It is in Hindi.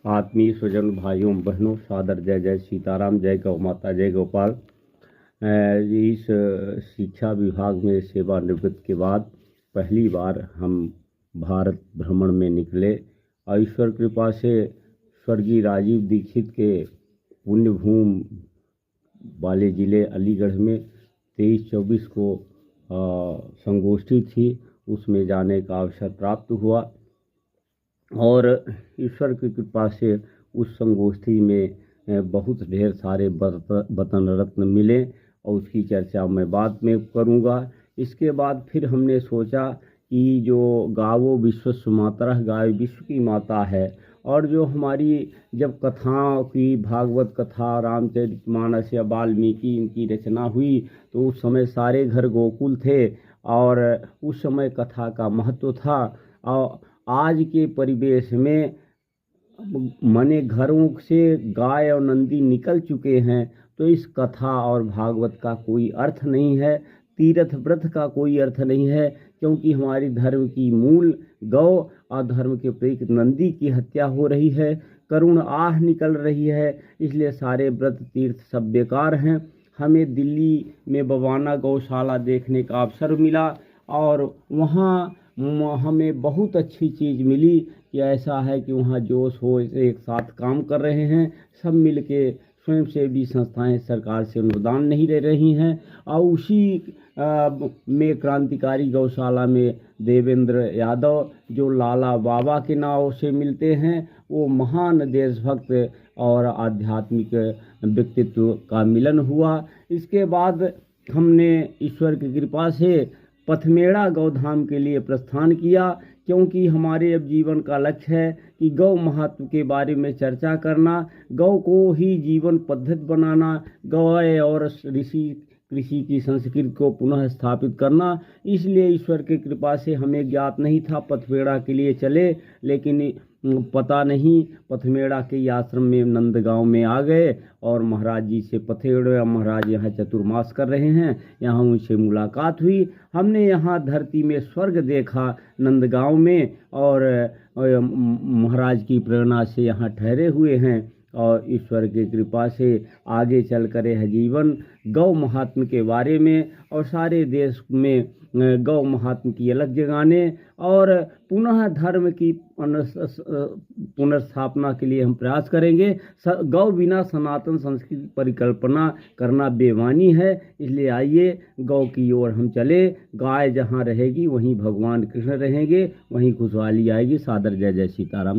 आत्मीय स्वजन भाइयों बहनों, सादर जय जय सीताराम, जय गौ माता, जय गोपाल। इस शिक्षा विभाग में सेवानिवृत्त के बाद पहली बार हम भारत भ्रमण में निकले और ईश्वर कृपा से स्वर्गीय राजीव दीक्षित के पुण्यभूमि वाले ज़िले अलीगढ़ में 23-24 को संगोष्ठी थी, उसमें जाने का अवसर प्राप्त हुआ और ईश्वर की कृपा से उस संगोष्ठी में बहुत ढेर सारे वतन रत्न मिले और उसकी चर्चा मैं बाद में करूँगा। इसके बाद फिर हमने सोचा कि जो गावो विश्वस्य मातरः, गाय विश्व की माता है, और जो हमारी जब कथाओं की भागवत कथा, रामचरितमानस या वाल्मीकि इनकी रचना हुई तो उस समय सारे घर गोकुल थे और उस समय कथा का महत्व था। और आज के परिवेश में मने घरों से गाय और नंदी निकल चुके हैं, तो इस कथा और भागवत का कोई अर्थ नहीं है, तीर्थ व्रत का कोई अर्थ नहीं है, क्योंकि हमारी धर्म की मूल गौ और धर्म के प्रतीक नंदी की हत्या हो रही है, करुण आह निकल रही है, इसलिए सारे व्रत तीर्थ सब बेकार हैं। हमें दिल्ली में बवाना गौशाला देखने का अवसर मिला और वहाँ हमें बहुत अच्छी चीज़ मिली कि ऐसा है कि वहाँ जोश हो एक साथ काम कर रहे हैं, सब मिलके स्वयंसेवी संस्थाएं सरकार से अनुदान नहीं ले रही हैं और उसी में क्रांतिकारी गौशाला में देवेंद्र यादव जो लाला बाबा के नाम से मिलते हैं, वो महान देशभक्त और आध्यात्मिक व्यक्तित्व का मिलन हुआ। इसके बाद हमने ईश्वर की कृपा से पथमेड़ा गौधाम के लिए प्रस्थान किया, क्योंकि हमारे अब जीवन का लक्ष्य है कि गौ महत्व के बारे में चर्चा करना, गौ को ही जीवन पद्धति बनाना, गौ और ऋषि कृषि की संस्कृति को पुनः स्थापित करना। इसलिए ईश्वर की कृपा से हमें ज्ञात नहीं था, पथमेड़ा के लिए चले, लेकिन पता नहीं पथमेड़ा के आश्रम में नंदगांव में आ गए और महाराज जी से पथमेड़ा महाराज यहाँ चतुर्मास कर रहे हैं, यहाँ उनसे मुलाकात हुई। हमने यहाँ धरती में स्वर्ग देखा नंदगांव में और महाराज की प्रेरणा से यहाँ ठहरे हुए हैं और ईश्वर की कृपा से आगे चल कर यह जीवन गौ महात्म के बारे में और सारे देश में गौ महात्म की अलग जगाने और पुनः धर्म की पुनर्स्थापना के लिए हम प्रयास करेंगे। गौ बिना सनातन संस्कृति परिकल्पना करना बेईमानी है, इसलिए आइए गौ की ओर हम चले। गाय जहाँ रहेगी वहीं भगवान कृष्ण रहेंगे, वहीं खुशहाली आएगी। सादर जय जय सीताराम।